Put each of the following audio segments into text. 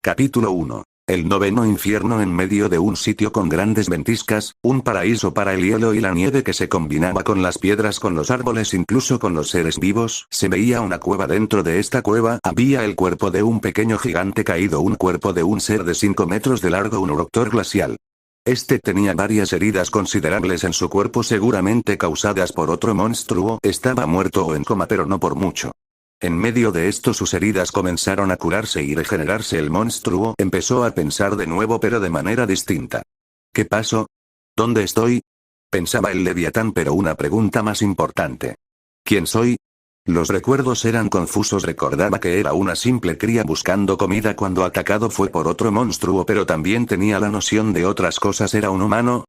Capítulo 1. El noveno infierno. En medio de un sitio con grandes ventiscas, un paraíso para el hielo y la nieve que se combinaba con las piedras, con los árboles, incluso con los seres vivos, se veía una cueva. Dentro de esta cueva había el cuerpo de un pequeño gigante caído, un cuerpo de un ser de 5 metros de largo, un uroctor glacial. Este tenía varias heridas considerables en su cuerpo, seguramente causadas por otro monstruo. Estaba muerto o en coma, pero no por mucho. En medio de esto sus heridas comenzaron a curarse y regenerarse. El monstruo empezó a pensar de nuevo, pero de manera distinta. ¿Qué pasó? ¿Dónde estoy? Pensaba el Leviatán, pero una pregunta más importante. ¿Quién soy? Los recuerdos eran confusos. Recordaba que era una simple cría buscando comida cuando atacado fue por otro monstruo, pero también tenía la noción de otras cosas. ¿Era un humano?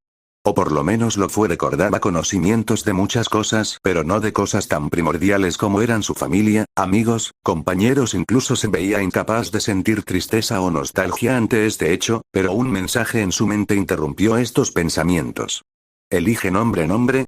O por lo menos lo fue. Recordaba conocimientos de muchas cosas, pero no de cosas tan primordiales como eran su familia, amigos, compañeros. Incluso se veía incapaz de sentir tristeza o nostalgia ante este hecho, pero un mensaje en su mente interrumpió estos pensamientos. Elige nombre.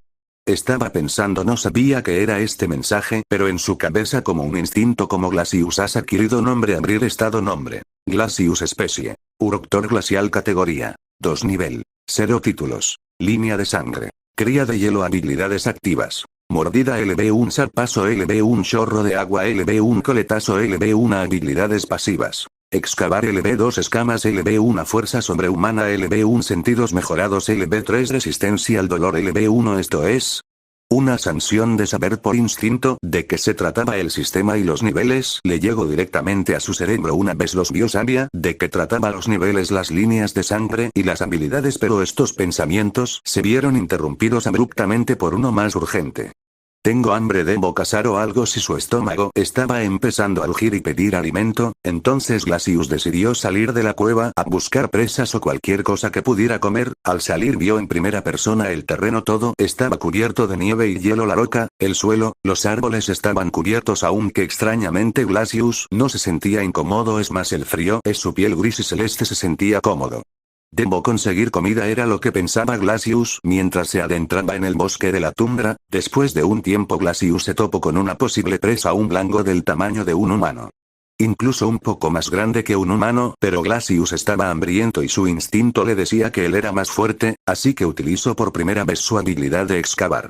Estaba pensando, no sabía qué era este mensaje, pero en su cabeza, como un instinto, como Glacius, has adquirido nombre. Abrir estado nombre. Glacius especie. Uroctor glacial. Categoría 2 nivel 0 títulos. Línea de sangre. Cría de hielo. Habilidades activas. Mordida LB1, zarpazo LB1, chorro de agua LB1, coletazo LB1. Habilidades pasivas. Excavar LB2, escamas LB1, fuerza sobrehumana LB1, sentidos mejorados LB3, resistencia al dolor LB1. Esto es una sanción de saber por instinto de qué se trataba el sistema y los niveles. Le llegó directamente a su cerebro una vez los vio. Sabía de qué trataba los niveles, las líneas de sangre y las habilidades, pero estos pensamientos se vieron interrumpidos abruptamente por uno más urgente. Tengo hambre, debo cazar o algo. Si su estómago estaba empezando a rugir y pedir alimento, entonces Glacius decidió salir de la cueva a buscar presas o cualquier cosa que pudiera comer. Al salir vio en primera persona el terreno. Todo estaba cubierto de nieve y hielo. La roca, el suelo, los árboles estaban cubiertos, aunque extrañamente Glacius no se sentía incómodo. Es más, el frío en su piel gris y celeste se sentía cómodo. Debo conseguir comida, era lo que pensaba Glacius mientras se adentraba en el bosque de la tundra. Después de un tiempo Glacius se topó con una posible presa, un blango del tamaño de un humano. Incluso un poco más grande que un humano, pero Glacius estaba hambriento y su instinto le decía que él era más fuerte, así que utilizó por primera vez su habilidad de excavar.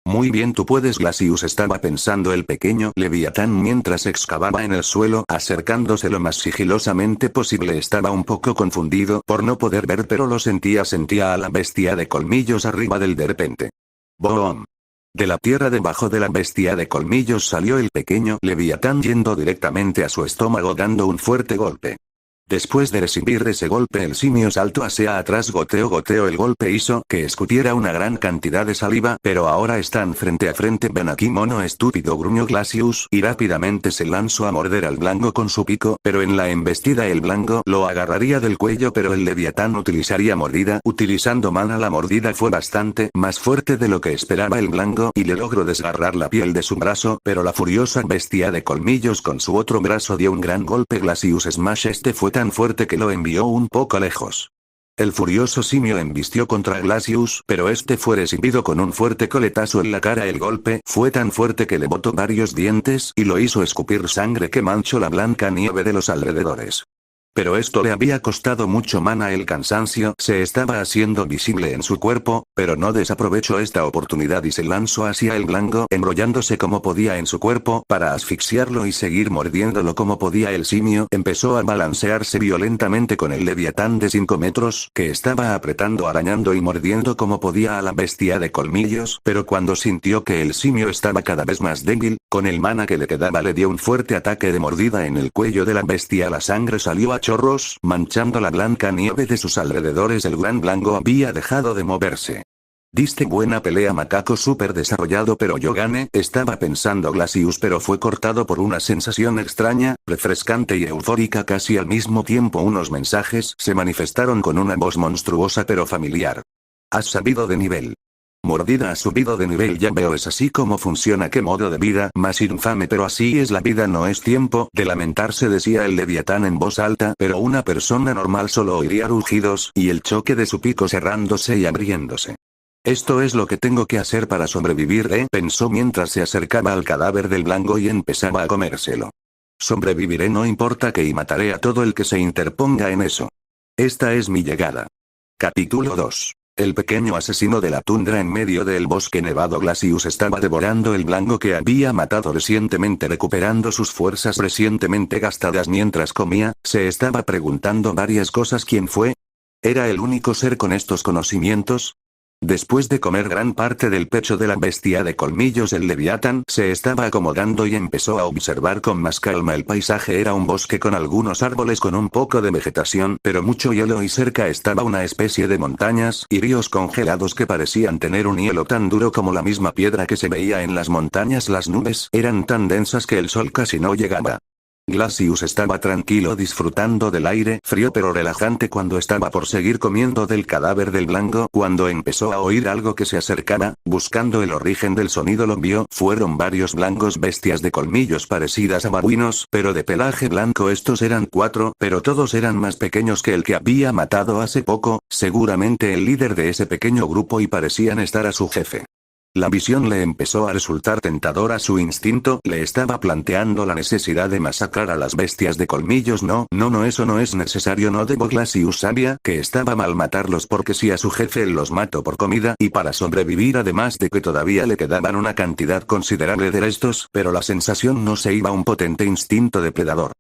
Muy bien, tú puedes. Glacius estaba pensando el pequeño Leviatán mientras excavaba en el suelo, acercándose lo más sigilosamente posible. Estaba un poco confundido por no poder ver, pero lo sentía a la bestia de colmillos arriba del. De repente. ¡Boom! De la tierra debajo de la bestia de colmillos salió el pequeño Leviatán yendo directamente a su estómago, dando un fuerte golpe. Después de recibir ese golpe, el simio saltó hacia atrás. Goteo. El golpe hizo que escupiera una gran cantidad de saliva, pero ahora están frente a frente. Ven aquí, mono estúpido, gruñó Glacius, y rápidamente se lanzó a morder al blanco con su pico, pero en la embestida el blanco lo agarraría del cuello, pero el Leviatán utilizaría mordida. Utilizando mana, la mordida fue bastante más fuerte de lo que esperaba el blanco, y le logró desgarrar la piel de su brazo, pero la furiosa bestia de colmillos con su otro brazo dio un gran golpe. Glacius Smash. Este fue tan fuerte que lo envió un poco lejos. El furioso simio embistió contra Glacius, pero este fue recibido con un fuerte coletazo en la cara. El golpe fue tan fuerte que le botó varios dientes y lo hizo escupir sangre que manchó la blanca nieve de los alrededores. Pero esto le había costado mucho mana. El cansancio se estaba haciendo visible en su cuerpo, pero no desaprovechó esta oportunidad y se lanzó hacia el blanco, enrollándose como podía en su cuerpo para asfixiarlo y seguir mordiéndolo como podía. El simio empezó a balancearse violentamente con el Leviatán de 5 metros, que estaba apretando, arañando y mordiendo como podía a la bestia de colmillos, pero cuando sintió que el simio estaba cada vez más débil, con el mana que le quedaba le dio un fuerte ataque de mordida en el cuello de la bestia. La sangre salió a chorros, manchando la blanca nieve de sus alrededores. El gran blanco había dejado de moverse. Diste buena pelea, macaco súper desarrollado, pero yo gané, estaba pensando Glacius, pero fue cortado por una sensación extraña, refrescante y eufórica casi al mismo tiempo. Unos mensajes se manifestaron con una voz monstruosa pero familiar. Has subido de nivel. Mordida, has subido de nivel. Ya veo, es así como funciona. Qué modo de vida más infame, pero así es la vida. No es tiempo de lamentarse, decía el Leviatán en voz alta, pero una persona normal solo oiría rugidos y el choque de su pico cerrándose y abriéndose. Esto es lo que tengo que hacer para sobrevivir, pensó mientras se acercaba al cadáver del blanco y empezaba a comérselo. Sobreviviré no importa qué y mataré a todo el que se interponga en eso. Esta es mi llegada. Capítulo 2. El pequeño asesino de la tundra en medio del bosque nevado. Glacius estaba devorando el blanco que había matado recientemente, recuperando sus fuerzas recientemente gastadas mientras comía. Se estaba preguntando varias cosas. ¿Quién fue? ¿Era el único ser con estos conocimientos? Después de comer gran parte del pecho de la bestia de colmillos, el leviatán se estaba acomodando y empezó a observar con más calma el paisaje. Era un bosque con algunos árboles con un poco de vegetación, pero mucho hielo, y cerca estaba una especie de montañas y ríos congelados que parecían tener un hielo tan duro como la misma piedra que se veía en las montañas. Las nubes eran tan densas que el sol casi no llegaba. Glacius estaba tranquilo disfrutando del aire frío pero relajante cuando estaba por seguir comiendo del cadáver del blanco cuando empezó a oír algo que se acercaba. Buscando el origen del sonido lo vio. Fueron varios blancos bestias de colmillos parecidas a babuinos, pero de pelaje blanco. Estos eran 4, pero todos eran más pequeños que el que había matado hace poco, seguramente el líder de ese pequeño grupo, y parecían estar a su jefe. La visión le empezó a resultar tentadora. Su instinto le estaba planteando la necesidad de masacrar a las bestias de colmillos. No, eso no es necesario. No debo. Glacius sabía que estaba mal matarlos porque si a su jefe él los mató por comida y para sobrevivir, además de que todavía le quedaban una cantidad considerable de restos, pero la sensación no se iba. Un potente instinto depredador.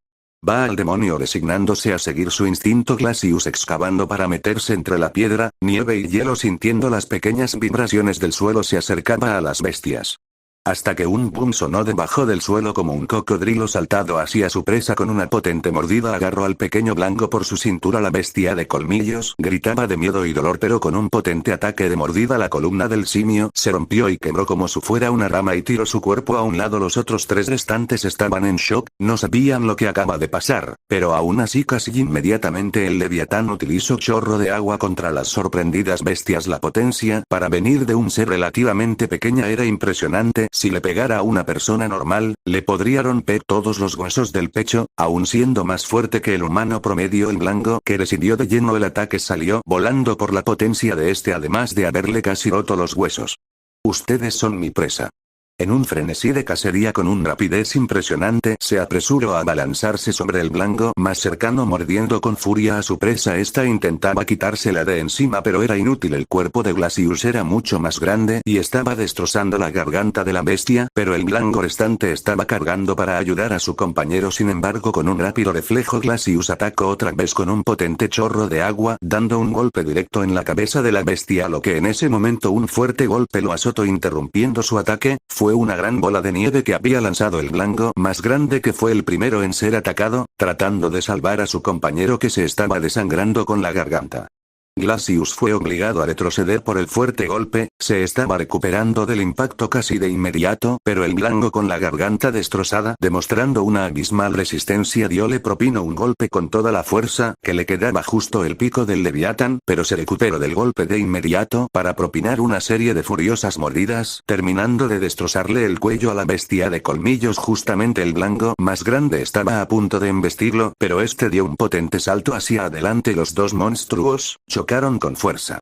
Va al demonio. Resignándose a seguir su instinto, Glacius excavando para meterse entre la piedra, nieve y hielo, sintiendo las pequeñas vibraciones del suelo, se acercaba a las bestias. Hasta que un boom sonó debajo del suelo como un cocodrilo saltado hacia su presa con una potente mordida. Agarró al pequeño blanco por su cintura. La bestia de colmillos gritaba de miedo y dolor, pero con un potente ataque de mordida la columna del simio se rompió y quebró como si fuera una rama y tiró su cuerpo a un lado. Los otros 3 restantes estaban en shock, no sabían lo que acaba de pasar, pero aún así casi inmediatamente el leviatán utilizó chorro de agua contra las sorprendidas bestias. La potencia para venir de un ser relativamente pequeña era impresionante. Si le pegara a una persona normal, le podría romper todos los huesos del pecho, aun siendo más fuerte que el humano promedio. El blanco, que recibió de lleno el ataque, salió volando por la potencia de este, además de haberle casi roto los huesos. Ustedes son mi presa. En un frenesí de cacería con una rapidez impresionante, se apresuró a abalanzarse sobre el blanco más cercano, mordiendo con furia a su presa. Esta intentaba quitársela de encima, pero era inútil. El cuerpo de Glacius era mucho más grande y estaba destrozando la garganta de la bestia, pero el blanco restante estaba cargando para ayudar a su compañero. Sin embargo, con un rápido reflejo, Glacius atacó otra vez con un potente chorro de agua, dando un golpe directo en la cabeza de la bestia, lo que en ese momento un fuerte golpe lo azotó, interrumpiendo su ataque. Fue una gran bola de nieve que había lanzado el blanco, más grande que fue el primero en ser atacado, tratando de salvar a su compañero que se estaba desangrando con la garganta. Glacius fue obligado a retroceder por el fuerte golpe. Se estaba recuperando del impacto casi de inmediato, pero el blanco, con la garganta destrozada, demostrando una abismal resistencia, le propinó un golpe con toda la fuerza que le quedaba justo el pico del leviatán, pero se recuperó del golpe de inmediato para propinar una serie de furiosas mordidas, terminando de destrozarle el cuello a la bestia de colmillos. Justamente el blanco más grande estaba a punto de embestirlo, pero este dio un potente salto hacia adelante. Los dos monstruos chocaron con fuerza.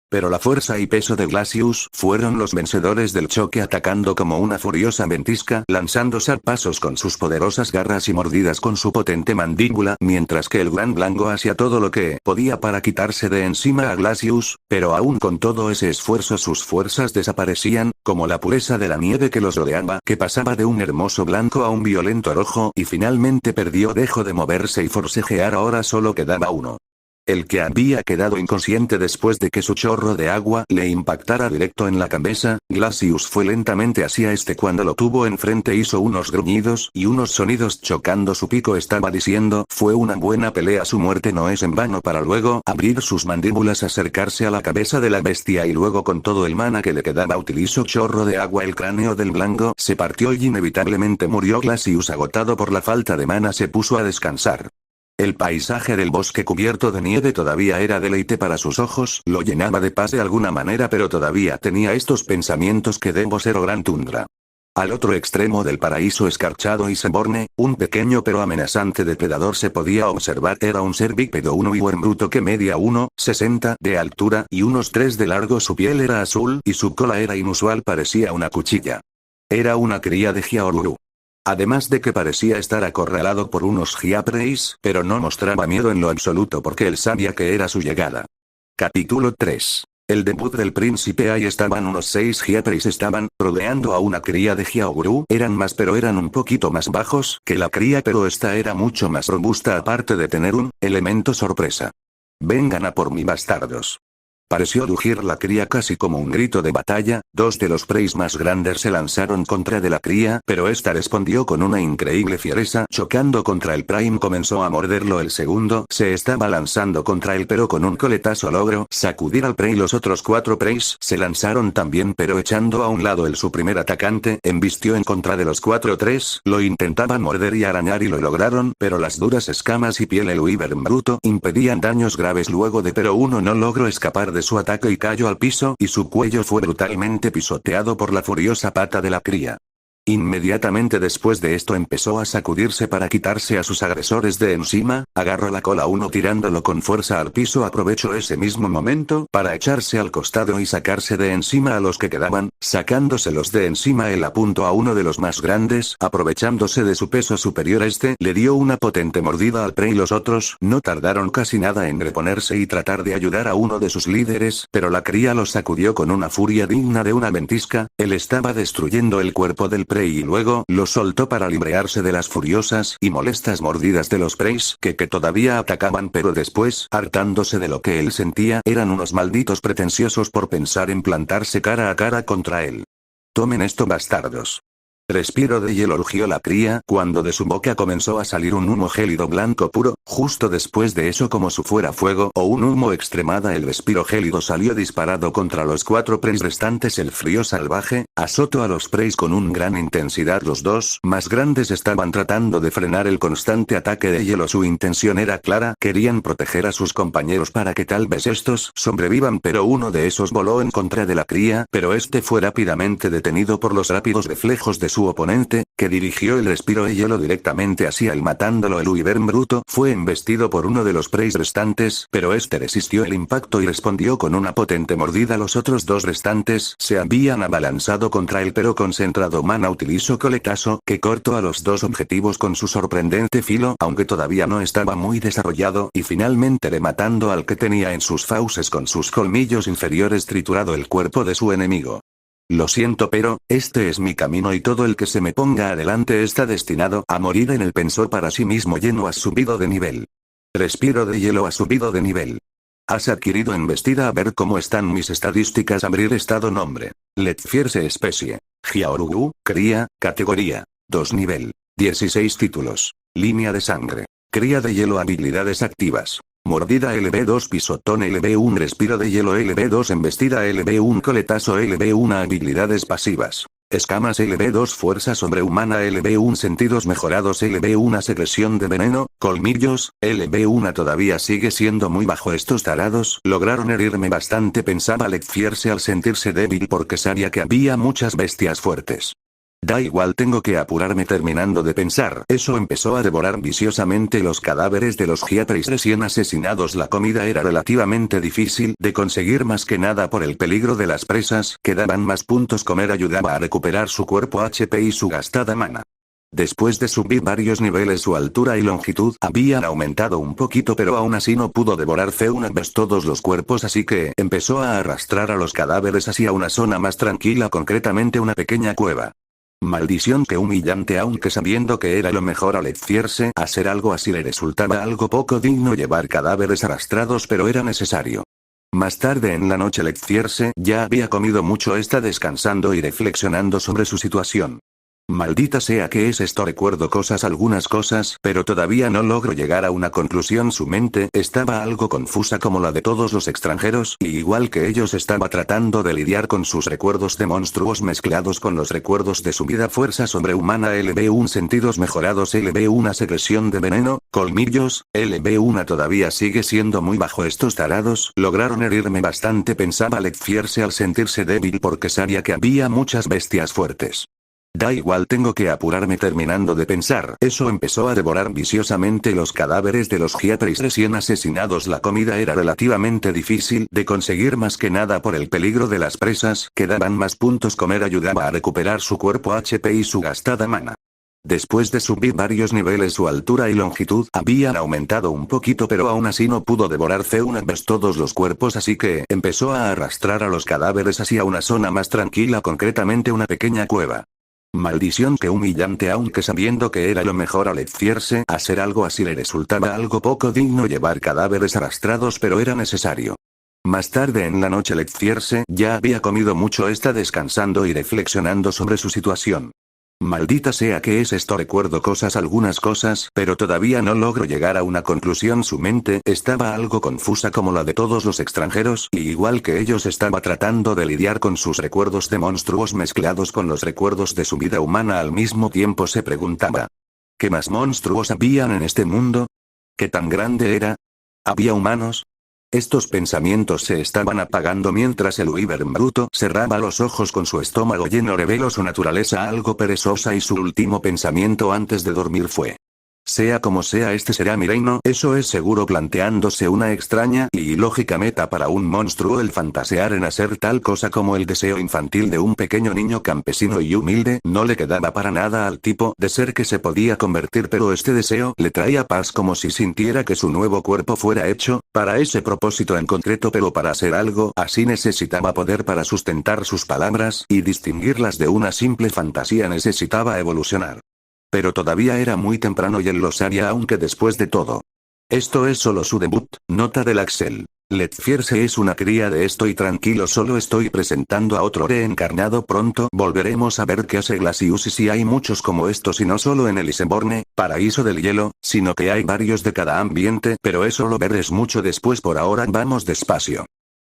Pero la fuerza y peso de Glacius fueron los vencedores del choque, atacando como una furiosa ventisca, lanzando zarpazos con sus poderosas garras y mordidas con su potente mandíbula, mientras que el gran blanco hacía todo lo que podía para quitarse de encima a Glacius, pero aún con todo ese esfuerzo sus fuerzas desaparecían, como la pureza de la nieve que los rodeaba, que pasaba de un hermoso blanco a un violento rojo, y finalmente perdió. Dejó de moverse y forcejear. Ahora solo quedaba uno. El que había quedado inconsciente después de que su chorro de agua le impactara directo en la cabeza. Glacius fue lentamente hacia este. Cuando lo tuvo enfrente hizo unos gruñidos y unos sonidos chocando su pico. Estaba diciendo: fue una buena pelea, su muerte no es en vano, para luego abrir sus mandíbulas, acercarse a la cabeza de la bestia y luego con todo el mana que le quedaba utilizó chorro de agua. El cráneo del blanco se partió y inevitablemente murió. Glacius, agotado por la falta de mana, se puso a descansar. El paisaje del bosque cubierto de nieve todavía era deleite para sus ojos, lo llenaba de paz de alguna manera, pero todavía tenía estos pensamientos: que debo ser o gran tundra. Al otro extremo del paraíso escarchado y Seborne, un pequeño pero amenazante depredador se podía observar. Era un ser bípedo, y buen bruto que medía 1,60 de altura y unos 3 de largo. Su piel era azul y su cola era inusual, parecía una cuchilla. Era una cría de Giaoruru. Además de que parecía estar acorralado por unos Giapreis, pero no mostraba miedo en lo absoluto porque él sabía que era su llegada. Capítulo 3. El debut del príncipe. Ahí estaban unos 6 Giapreis, estaban rodeando a una cría de Hyaoguru. Eran más, pero eran un poquito más bajos que la cría, pero esta era mucho más robusta, aparte de tener un elemento sorpresa. Vengan a por mí, bastardos. Pareció rugir la cría casi como un grito de batalla. 2 de los preis más grandes se lanzaron contra de la cría, pero esta respondió con una increíble fiereza, chocando contra el prime. Comenzó a morderlo. El segundo se estaba lanzando contra él, pero con un coletazo logró sacudir al prey. Los otros 4 preis se lanzaron también, pero echando a un lado su primer atacante, embistió en contra de los 4-3, lo intentaban morder y arañar y lo lograron, pero las duras escamas y piel del Wyvern bruto impedían daños graves luego de, pero uno no logró escapar de su ataque y cayó al piso y su cuello fue brutalmente pisoteado por la furiosa pata de la cría. Inmediatamente después de esto empezó a sacudirse para quitarse a sus agresores de encima, agarró la cola uno tirándolo con fuerza al piso. Aprovechó ese mismo momento para echarse al costado y sacarse de encima a los que quedaban, sacándoselos de encima. Él apuntó a uno de los más grandes, aprovechándose de su peso superior. Este le dio una potente mordida al prey. Los otros no tardaron casi nada en reponerse y tratar de ayudar a uno de sus líderes, pero la cría los sacudió con una furia digna de una ventisca. Él estaba destruyendo el cuerpo del prey y luego lo soltó para librarse de las furiosas y molestas mordidas de los preis que todavía atacaban, pero después, hartándose de lo que él sentía, eran unos malditos pretenciosos por pensar en plantarse cara a cara contra él. Tomen esto, bastardos. Respiro de hielo, rugió la cría, cuando de su boca comenzó a salir un humo gélido blanco puro. Justo después de eso, como si fuera fuego o un humo extremada, el respiro gélido salió disparado contra los 4 preis restantes. El frío salvaje azotó a los preis con una gran intensidad. Los 2 más grandes estaban tratando de frenar el constante ataque de hielo. Su intención era clara, querían proteger a sus compañeros para que tal vez estos sobrevivan, pero uno de esos voló en contra de la cría, pero este fue rápidamente detenido por los rápidos reflejos de su oponente, que dirigió el respiro de hielo directamente hacia él, matándolo. El Wyvern bruto fue embestido por uno de los preis restantes, pero este resistió el impacto y respondió con una potente mordida. Los otros 2 restantes se habían abalanzado contra él, pero concentrado mana utilizó coletazo, que cortó a los 2 objetivos con su sorprendente filo, aunque todavía no estaba muy desarrollado, y finalmente rematando al que tenía en sus fauces con sus colmillos inferiores, triturado el cuerpo de su enemigo. Lo siento, pero este es mi camino y todo el que se me ponga adelante está destinado a morir en él, pensó para sí mismo. Lleno, has subido de nivel. Respiro de hielo, has subido de nivel. Has adquirido embestida. A ver cómo están mis estadísticas. Abrir estado. Nombre: Letfierce. Especie: Hyaoguru. Cría: categoría 2, nivel 16. Títulos: Línea de sangre. Cría de hielo. Habilidades activas: mordida LB2, pisotón LB1, respiro de hielo LB2, embestida LB1, coletazo LB1. Habilidades pasivas: escamas LB2, fuerza sobrehumana LB1, sentidos mejorados LB1, secreción de veneno, colmillos LB1. Todavía sigue siendo muy bajo. Estos tarados lograron herirme bastante, pensaba Letfierce al sentirse débil porque sabía que había muchas bestias fuertes. Da igual, tengo que apurarme. Terminando de pensar eso, empezó a devorar viciosamente los cadáveres de los Giapreis recién asesinados. La comida era relativamente difícil de conseguir, más que nada por el peligro de las presas, que daban más puntos. Comer ayudaba a recuperar su cuerpo HP y su gastada mana. Después de subir varios niveles, su altura y longitud habían aumentado un poquito, pero aún así no pudo devorarse una vez todos los cuerpos, así que empezó a arrastrar a los cadáveres hacia una zona más tranquila, concretamente una pequeña cueva. Maldición, qué humillante, aunque sabiendo que era lo mejor a Letfierce hacer algo así le resultaba algo poco digno llevar cadáveres arrastrados, pero era necesario. Más tarde en la noche Letfierce ya había comido mucho, está descansando y reflexionando sobre su situación. Maldita sea, ¿qué es esto? Recuerdo algunas cosas, pero todavía no logro llegar a una conclusión. Su mente estaba algo confusa como la de todos los extranjeros, y igual que ellos estaba tratando de lidiar con sus recuerdos de monstruos mezclados con los recuerdos de su vida. Fuerza sobrehumana LB1, sentidos mejorados LB1, secreción de veneno, colmillos LB1. Todavía sigue siendo muy bajo. Estos tarados lograron herirme bastante, pensaba Letfierce al sentirse débil porque sabía que había muchas bestias fuertes. Da igual, tengo que apurarme. Terminando de pensar eso, empezó a devorar viciosamente los cadáveres de los Giapreis recién asesinados. La comida era relativamente difícil de conseguir, más que nada por el peligro de las presas, que daban más puntos. Comer ayudaba a recuperar su cuerpo HP y su gastada mana. Después de subir varios niveles su altura y longitud habían aumentado un poquito, pero aún así no pudo devorarse una vez todos los cuerpos, así que empezó a arrastrar a los cadáveres hacia una zona más tranquila, concretamente una pequeña cueva. Maldición, que humillante, aunque sabiendo que era lo mejor al Fierce hacer algo así le resultaba algo poco digno llevar cadáveres arrastrados, pero era necesario. Más tarde en la noche Fierce ya había comido mucho, está descansando y reflexionando sobre su situación. Maldita sea, ¿qué es esto? Recuerdo algunas cosas, pero todavía no logro llegar a una conclusión. Su mente estaba algo confusa como la de todos los extranjeros, y igual que ellos estaba tratando de lidiar con sus recuerdos de monstruos mezclados con los recuerdos de su vida humana al mismo tiempo. Se preguntaba: ¿qué más monstruos habían en este mundo? ¿Qué tan grande era? ¿Había humanos? Estos pensamientos se estaban apagando mientras el Wyvern bruto cerraba los ojos con su estómago lleno. Reveló su naturaleza algo perezosa y su último pensamiento antes de dormir fue: sea como sea, este será mi reino, eso es seguro, planteándose una extraña y ilógica meta para un monstruo el fantasear en hacer tal cosa como el deseo infantil de un pequeño niño campesino y humilde. No le quedaba para nada al tipo de ser que se podía convertir, pero este deseo le traía paz, como si sintiera que su nuevo cuerpo fuera hecho para ese propósito en concreto, pero para hacer algo así necesitaba poder para sustentar sus palabras y distinguirlas de una simple fantasía. Necesitaba evolucionar. Pero todavía era muy temprano y él lo sabía, aunque después de todo. Esto es solo su debut. Nota del Axel. Fierce es una cría de estoy tranquilo, solo estoy presentando a otro reencarnado. Pronto volveremos a ver qué hace Glacius y si hay muchos como estos, y no solo en el Iceborne, paraíso del hielo, sino que hay varios de cada ambiente, pero eso lo verás mucho después. Por ahora vamos despacio.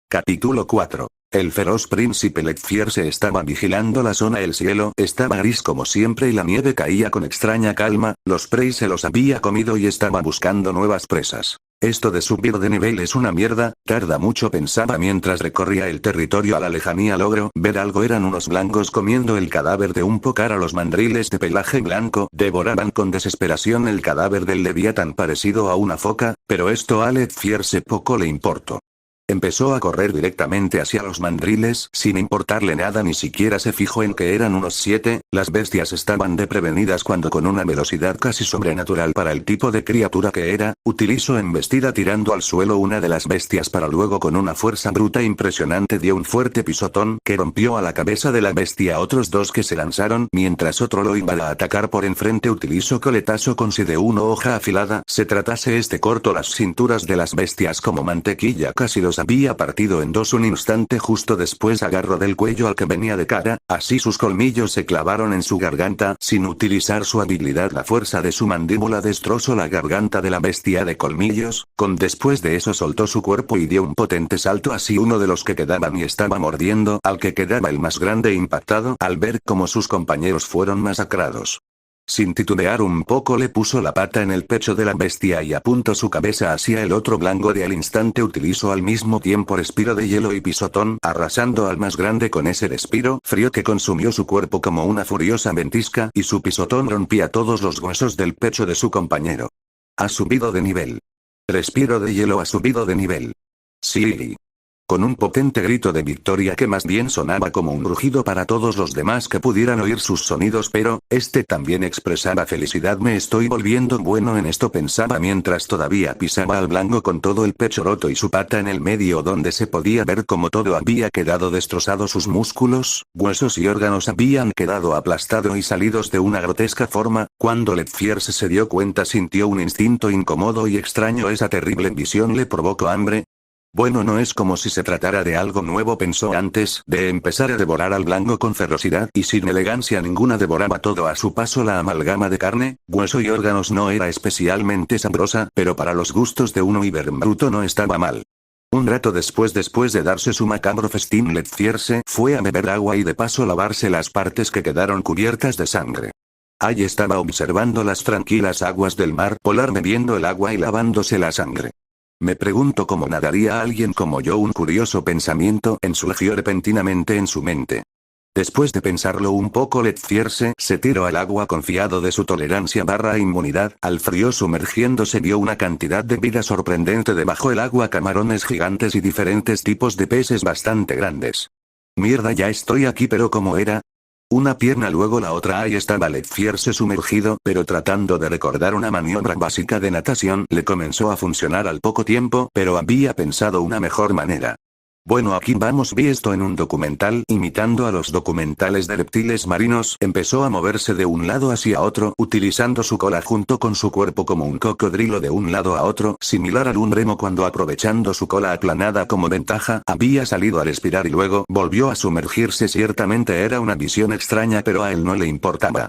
Capítulo 4. El feroz príncipe Fierce estaba vigilando la zona. El cielo estaba gris como siempre y la nieve caía con extraña calma. Los prey se los había comido y estaba buscando nuevas presas. Esto de subir de nivel es una mierda, tarda mucho, pensaba mientras recorría el territorio. A la lejanía logró ver algo, eran unos blancos comiendo el cadáver de un pócar. A los mandriles de pelaje blanco devoraban con desesperación el cadáver del leviatán parecido a una foca, pero esto a Fierce poco le importó. Empezó a correr directamente hacia los mandriles, sin importarle nada, ni siquiera se fijó en que eran unos 7, las bestias estaban desprevenidas cuando con una velocidad casi sobrenatural para el tipo de criatura que era, utilizó embestida tirando al suelo una de las bestias para luego con una fuerza bruta impresionante dio un fuerte pisotón que rompió a la cabeza de la bestia. Otros dos que se lanzaron mientras otro lo iba a atacar por enfrente utilizó coletazo con si de una hoja afilada se tratase. Cortó las cinturas de las bestias como mantequilla, casi los había partido en dos un instante. Justo después agarró del cuello al que venía de cara, así sus colmillos se clavaron en su garganta. Sin utilizar su habilidad, la fuerza de su mandíbula destrozó la garganta de la bestia de colmillos. Después de eso soltó su cuerpo y dio un potente salto, así uno de los que quedaban y estaba mordiendo al que quedaba el más grande, impactado al ver cómo sus compañeros fueron masacrados. Sin titubear un poco le puso la pata en el pecho de la bestia y apuntó su cabeza hacia el otro blanco. Al instante utilizó al mismo tiempo respiro de hielo y pisotón, arrasando al más grande con ese respiro frío que consumió su cuerpo como una furiosa ventisca, y su pisotón rompía todos los huesos del pecho de su compañero. Ha subido de nivel. Respiro de hielo ha subido de nivel. Sí. Con un potente grito de victoria que más bien sonaba como un rugido para todos los demás que pudieran oír sus sonidos, pero este también expresaba felicidad. Me estoy volviendo bueno en esto, pensaba mientras todavía pisaba al blanco con todo el pecho roto y su pata en el medio donde se podía ver cómo todo había quedado destrozado. Sus músculos, huesos y órganos habían quedado aplastados y salidos de una grotesca forma. Cuando Fierce se dio cuenta sintió un instinto incómodo y extraño. Esa terrible visión le provocó hambre. Bueno, no es como si se tratara de algo nuevo, pensó antes de empezar a devorar al blanco con ferocidad y sin elegancia ninguna. Devoraba todo a su paso. La amalgama de carne, hueso y órganos no era especialmente sabrosa, pero para los gustos de un Wyvern bruto no estaba mal. Un rato después de darse su macabro festín, Fierce fue a beber agua y de paso lavarse las partes que quedaron cubiertas de sangre. Ahí estaba observando las tranquilas aguas del mar polar, bebiendo el agua y lavándose la sangre. Me pregunto cómo nadaría alguien como yo. Un curioso pensamiento surgió repentinamente en su mente. Después de pensarlo un poco, Fierce se tiró al agua confiado de su tolerancia / inmunidad al frío. Sumergiéndose vio una cantidad de vida sorprendente debajo el agua, camarones gigantes y diferentes tipos de peces bastante grandes. Mierda, ya estoy aquí, pero ¿cómo era? Una pierna luego la otra, ahí estaba Letfierce sumergido, pero tratando de recordar una maniobra básica de natación le comenzó a funcionar al poco tiempo, pero había pensado una mejor manera. Bueno, aquí vamos, vi esto en un documental, imitando a los documentales de reptiles marinos, empezó a moverse de un lado hacia otro, utilizando su cola junto con su cuerpo como un cocodrilo de un lado a otro, similar al un remo cuando aprovechando su cola aplanada como ventaja, había salido a respirar y luego volvió a sumergirse. Ciertamente era una visión extraña, pero a él no le importaba.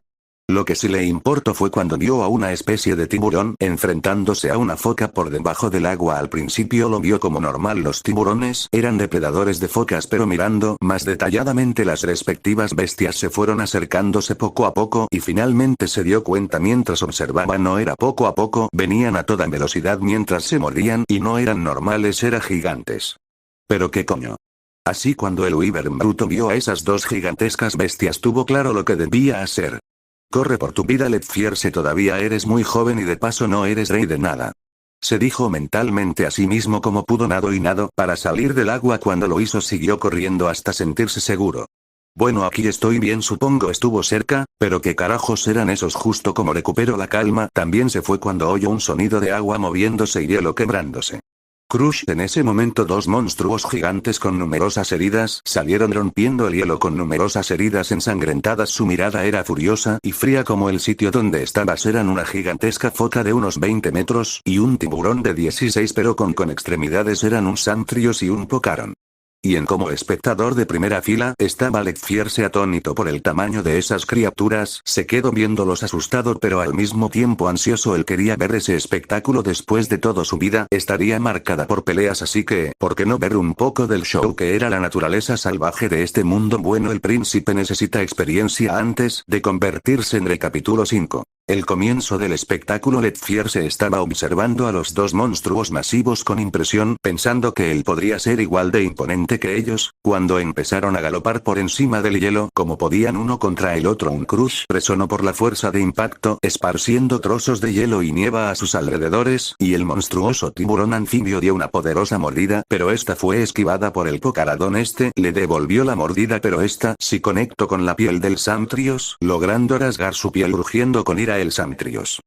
Lo que sí le importó fue cuando vio a una especie de tiburón enfrentándose a una foca por debajo del agua. Al principio lo vio como normal, los tiburones eran depredadores de focas, pero mirando más detalladamente las respectivas bestias se fueron acercándose poco a poco y finalmente se dio cuenta mientras observaba, no era poco a poco, venían a toda velocidad mientras se movían y no eran normales, eran gigantes. ¿Pero qué coño? Así cuando el Wyvern bruto vio a esas dos gigantescas bestias tuvo claro lo que debía hacer. Corre por tu vida, Letfierce, todavía eres muy joven y de paso no eres rey de nada. Se dijo mentalmente a sí mismo como pudo, nado y nado para salir del agua. Cuando lo hizo siguió corriendo hasta sentirse seguro. Bueno, aquí estoy bien, supongo estuvo cerca, pero qué carajos eran esos. Justo como recuperó la calma, también se fue cuando oyó un sonido de agua moviéndose y hielo quebrándose. Crush, en ese momento dos monstruos gigantes con numerosas heridas salieron rompiendo el hielo con numerosas heridas ensangrentadas. Su mirada era furiosa y fría como el sitio donde estabas. Eran una gigantesca foca de unos 20 metros y un tiburón de 16, pero con extremidades. Eran un Samtrios y un Pocaron. Y como espectador de primera fila estaba Letfierce atónito por el tamaño de esas criaturas, se quedó viéndolos asustado pero al mismo tiempo ansioso. Él quería ver ese espectáculo. Después de todo su vida estaría marcada por peleas, así que, ¿por qué no ver un poco del show que era la naturaleza salvaje de este mundo? Bueno, el príncipe necesita experiencia antes de convertirse en rey. Capítulo 5. El comienzo del espectáculo. Letfierce estaba observando a los dos monstruos masivos con impresión, pensando que él podría ser igual de imponente que ellos, cuando empezaron a galopar por encima del hielo como podían uno contra el otro. Un crush resonó por la fuerza de impacto, esparciendo trozos de hielo y nieva a sus alrededores, y el monstruoso tiburón anfibio dio una poderosa mordida, pero esta fue esquivada por el Pocaradón. Este le devolvió la mordida, pero esta sí conectó con la piel del Samtrios, logrando rasgar su piel. Rugiendo con ira, el Samtrios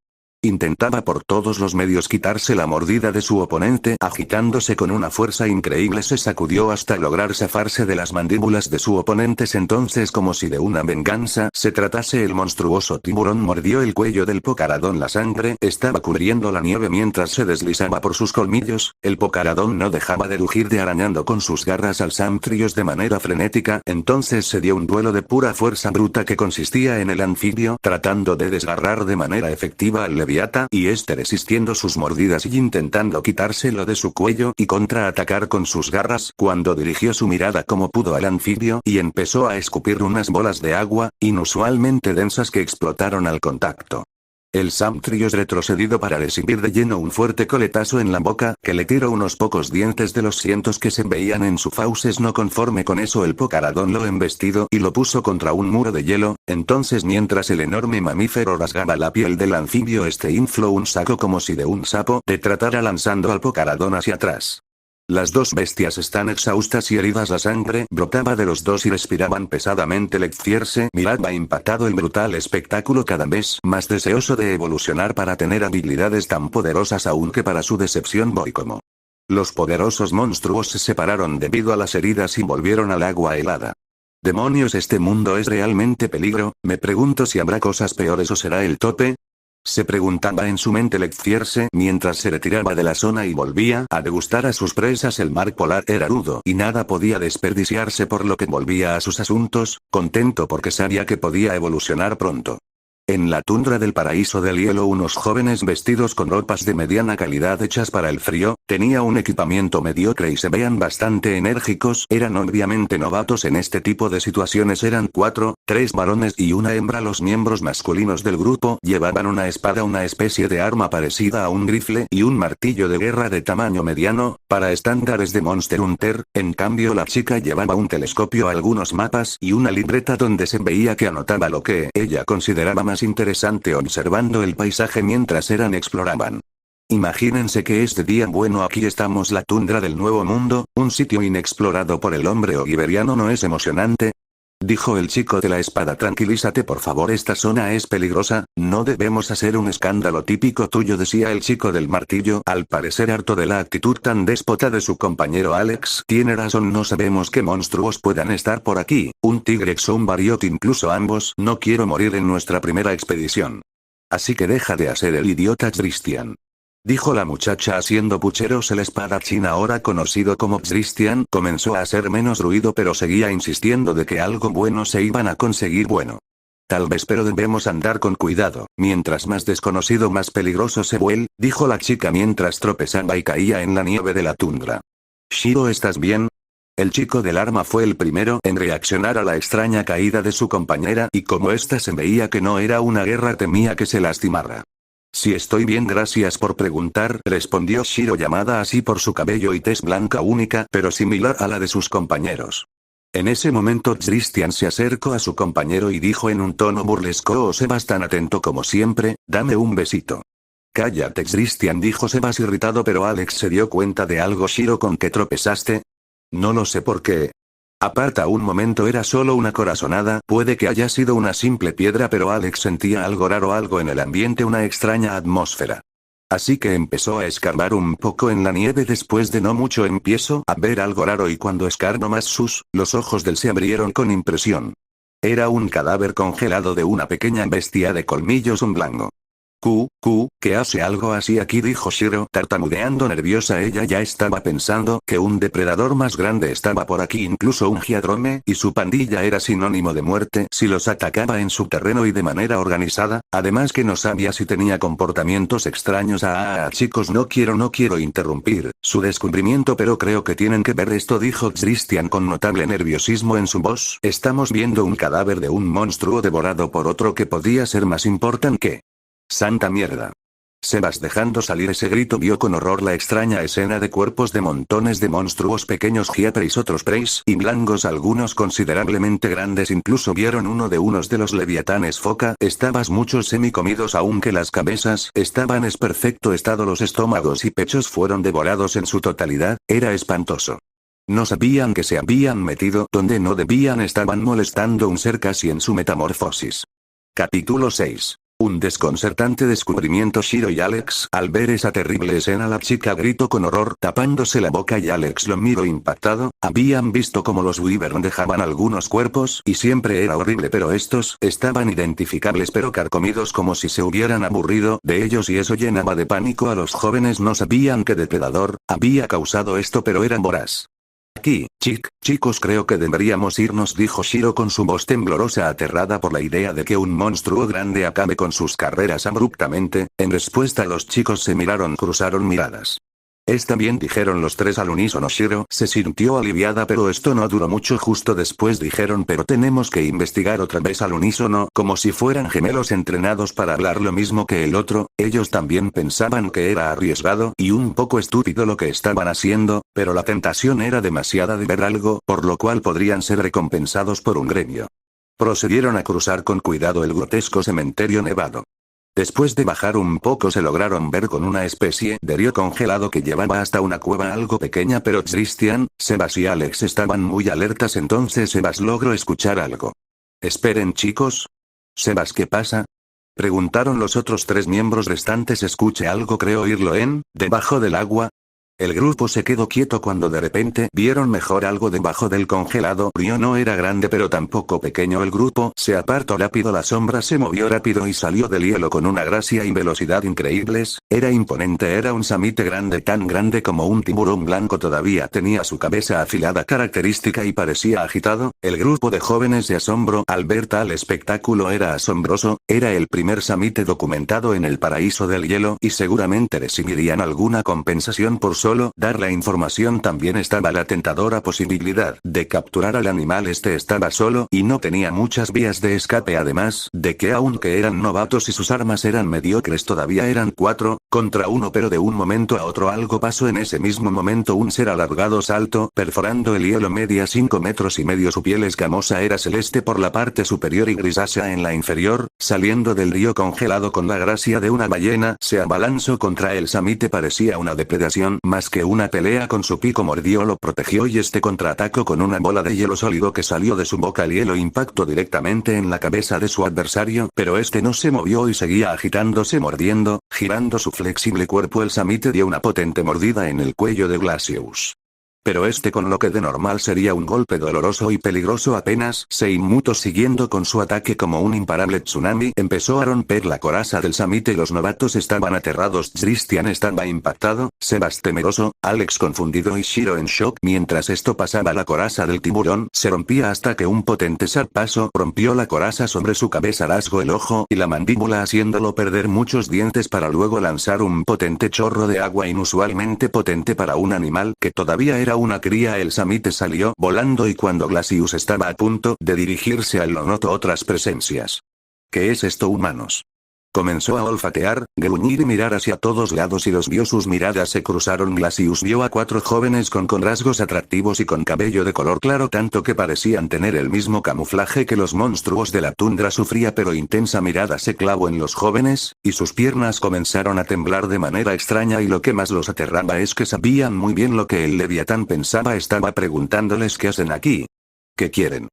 intentaba por todos los medios quitarse la mordida de su oponente. Agitándose con una fuerza increíble se sacudió hasta lograr zafarse de las mandíbulas de su oponente. Entonces, como si de una venganza se tratase, el monstruoso tiburón mordió el cuello del Pocaradón. La sangre estaba cubriendo la nieve mientras se deslizaba por sus colmillos. El Pocaradón no dejaba de rugir, de arañando con sus garras al Samtrios de manera frenética. Entonces se dio un duelo de pura fuerza bruta que consistía en el anfibio tratando de desgarrar de manera efectiva al leviata, y este resistiendo sus mordidas y intentando quitárselo de su cuello y contraatacar con sus garras. Cuando dirigió su mirada como pudo al anfibio y empezó a escupir unas bolas de agua, inusualmente densas, que explotaron al contacto. El Samtrios retrocedido para recibir de lleno un fuerte coletazo en la boca, que le tiró unos pocos dientes de los cientos que se veían en su fauces. No conforme con eso, el Pocaradón lo embestió y lo puso contra un muro de hielo. Entonces, mientras el enorme mamífero rasgaba la piel del anfibio, este infló un saco como si de un sapo te tratara, lanzando al Pocaradón hacia atrás. Las dos bestias están exhaustas y heridas, la sangre brotaba de los dos y respiraban pesadamente. Letfierce miraba impactado el brutal espectáculo, cada vez más deseoso de evolucionar para tener habilidades tan poderosas, aunque para su decepción como los poderosos monstruos se separaron debido a las heridas y volvieron al agua helada. Demonios, este mundo es realmente peligro, me pregunto si habrá cosas peores o será el tope. Se preguntaba en su mente Letfierce mientras se retiraba de la zona y volvía a degustar a sus presas. El mar polar era rudo y nada podía desperdiciarse, por lo que volvía a sus asuntos, contento porque sabía que podía evolucionar pronto. En la tundra del paraíso del hielo, unos jóvenes vestidos con ropas de mediana calidad hechas para el frío, tenía un equipamiento mediocre y se veían bastante enérgicos. Eran obviamente novatos en este tipo de situaciones. Eran 4, 3 varones y una hembra. Los miembros masculinos del grupo llevaban una espada, una especie de arma parecida a un rifle, y un martillo de guerra de tamaño mediano, para estándares de Monster Hunter. En cambio, la chica llevaba un telescopio, algunos mapas y una libreta donde se veía que anotaba lo que ella consideraba más interesante, observando el paisaje mientras exploraban. Imagínense que este día, bueno, aquí estamos, la tundra del Nuevo Mundo, un sitio inexplorado por el hombre o iberiano. ¿No es emocionante? Dijo el chico de la espada. Tranquilízate por favor, esta zona es peligrosa, no debemos hacer un escándalo típico tuyo, decía el chico del martillo, al parecer harto de la actitud tan déspota de su compañero Alex. Tiene razón, no sabemos qué monstruos puedan estar por aquí, un tigrex o un variot, incluso ambos. No quiero morir en nuestra primera expedición. Así que deja de hacer el idiota, Christian. Dijo la muchacha haciendo pucheros. El espadachín, ahora conocido como Christian, comenzó a hacer menos ruido pero seguía insistiendo de que algo bueno se iban a conseguir. Bueno. Tal vez, pero debemos andar con cuidado. Mientras más desconocido más peligroso se vuelve, dijo la chica mientras tropezaba y caía en la nieve de la tundra. Shiro, ¿estás bien? El chico del arma fue el primero en reaccionar a la extraña caída de su compañera y como ésta se veía que no era una guerra temía que se lastimara. Sí, estoy bien, gracias por preguntar, respondió Shiro, llamada así por su cabello y tez blanca única pero similar a la de sus compañeros. En ese momento Christian se acercó a su compañero y dijo en un tono burlesco: oh, Sebas, tan atento como siempre, dame un besito. Cállate, Christian, dijo Sebas irritado, pero Alex se dio cuenta de algo. Shiro, ¿con qué tropezaste? No lo sé por qué. Aparta un momento, era solo una corazonada, puede que haya sido una simple piedra, pero Alex sentía algo raro, algo en el ambiente, una extraña atmósfera. Así que empezó a escarbar un poco en la nieve. Después de no mucho empiezo a ver algo raro y cuando escarbo más los ojos del se abrieron con impresión. Era un cadáver congelado de una pequeña bestia de colmillos blanco. ¿Qué hace algo así aquí?, dijo Shiro, tartamudeando nerviosa. Ella ya estaba pensando que un depredador más grande estaba por aquí, incluso un Giadrome, y su pandilla era sinónimo de muerte si los atacaba en su terreno y de manera organizada, además que no sabía si tenía comportamientos extraños. Chicos, no quiero interrumpir su descubrimiento, pero creo que tienen que ver esto, dijo Christian con notable nerviosismo en su voz. Estamos viendo un cadáver de un monstruo devorado por otro que podía ser más importante que... ¡Santa mierda! Sebas, dejando salir ese grito, vio con horror la extraña escena de cuerpos de montones de monstruos pequeños, Giatris, otros preis y blancos, algunos considerablemente grandes. Incluso vieron uno de los leviatanes foca. Estabas muchos semicomidos, aunque las cabezas estaban en perfecto estado. Los estómagos y pechos fueron devorados en su totalidad. Era espantoso. No sabían que se habían metido donde no debían, estaban molestando a un ser casi en su metamorfosis. Capítulo 6. Un desconcertante descubrimiento. Shiro y Alex, al ver esa terrible escena, la chica gritó con horror, tapándose la boca, y Alex lo miró impactado. Habían visto cómo los Wyvern dejaban algunos cuerpos, y siempre era horrible, pero estos estaban identificables pero carcomidos, como si se hubieran aburrido de ellos, y eso llenaba de pánico a los jóvenes. No sabían qué depredador había causado esto, pero eran voraz. Aquí, chicos, creo que deberíamos irnos, dijo Shiro con su voz temblorosa, aterrada por la idea de que un monstruo grande acabe con sus carreras abruptamente. En respuesta, los chicos se miraron, cruzaron miradas. Está bien, dijeron los tres al unísono. Shiro se sintió aliviada, pero esto no duró mucho. Justo después dijeron: pero tenemos que investigar otra vez, al unísono, como si fueran gemelos entrenados para hablar lo mismo que el otro. Ellos también pensaban que era arriesgado y un poco estúpido lo que estaban haciendo, pero la tentación era demasiada de ver algo, por lo cual podrían ser recompensados por un gremio. Procedieron a cruzar con cuidado el grotesco cementerio nevado. Después de bajar un poco se lograron ver con una especie de río congelado que llevaba hasta una cueva algo pequeña, pero Christian, Sebas y Alex estaban muy alertas. Entonces Sebas logró escuchar algo. Esperen, chicos. Sebas, ¿qué pasa?, preguntaron los otros tres miembros restantes. Escuché algo, creo oírlo debajo del agua. El grupo se quedó quieto cuando de repente vieron mejor algo debajo del congelado río. No era grande pero tampoco pequeño. El grupo se apartó rápido, la sombra se movió rápido y salió del hielo con una gracia y velocidad increíbles. Era imponente, era un samite grande, tan grande como un tiburón blanco. Todavía tenía su cabeza afilada característica y parecía agitado. El grupo de jóvenes se asombró al ver tal espectáculo. Era asombroso, era el primer samite documentado en el paraíso del hielo y seguramente recibirían alguna compensación por solo dar la información. También estaba la tentadora posibilidad de capturar al animal. Este estaba solo y no tenía muchas vías de escape, además de que aunque eran novatos y sus armas eran mediocres, todavía eran 4 contra 1. Pero de un momento a otro algo pasó. En ese mismo momento un ser alargado saltó, perforando el hielo. Medía 5 metros y medio, su piel escamosa era celeste por la parte superior y grisácea en la inferior. Saliendo del río congelado con la gracia de una ballena, se abalanzó contra el samite. Parecía una depredación más que una pelea con su pico mordió lo protegió y este contraatacó con una bola de hielo sólido que salió de su boca. El hielo impactó directamente en la cabeza de su adversario, pero este no se movió y seguía agitándose mordiendo, girando su flexible cuerpo. El Samite dio una potente mordida en el cuello de Glacius. Pero este, con lo que de normal sería un golpe doloroso y peligroso, apenas se inmutó, siguiendo con su ataque como un imparable tsunami. Empezó a romper la coraza del Samite. Los novatos estaban aterrados. Christian estaba impactado, Sebas temeroso, Alex confundido y Shiro en shock. Mientras esto pasaba, la coraza del tiburón se rompía hasta que un potente zarpazo rompió la coraza sobre su cabeza, rasgó el ojo y la mandíbula, haciéndolo perder muchos dientes para luego lanzar un potente chorro de agua inusualmente potente para un animal que todavía era una cría. El Samite salió volando y cuando Glacius estaba a punto de dirigirse a él, lo notó otras presencias. ¿Qué es esto, humanos? Comenzó a olfatear, gruñir y mirar hacia todos lados y los vio. Sus miradas se cruzaron. Glacius vio a 4 jóvenes con rasgos atractivos y con cabello de color claro, tanto que parecían tener el mismo camuflaje que los monstruos de la tundra. Su fría pero intensa mirada se clavó en los jóvenes, y sus piernas comenzaron a temblar de manera extraña, y lo que más los aterraba es que sabían muy bien lo que el Leviatán pensaba. Estaba preguntándoles qué hacen aquí. ¿Qué quieren?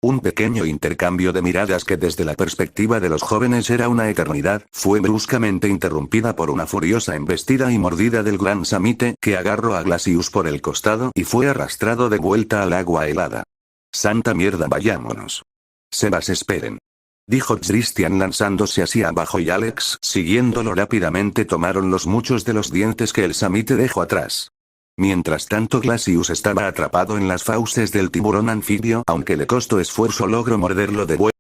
Un pequeño intercambio de miradas que desde la perspectiva de los jóvenes era una eternidad, fue bruscamente interrumpida por una furiosa embestida y mordida del gran Samite, que agarró a Glacius por el costado y fue arrastrado de vuelta al agua helada. ¡Santa mierda, vayámonos! Sebas, esperen, dijo Christian lanzándose hacia abajo, y Alex, siguiéndolo rápidamente, tomaron los muchos de los dientes que el Samite dejó atrás. Mientras tanto, Glacius estaba atrapado en las fauces del tiburón anfibio. Aunque le costó esfuerzo, logró morderlo de vuelta.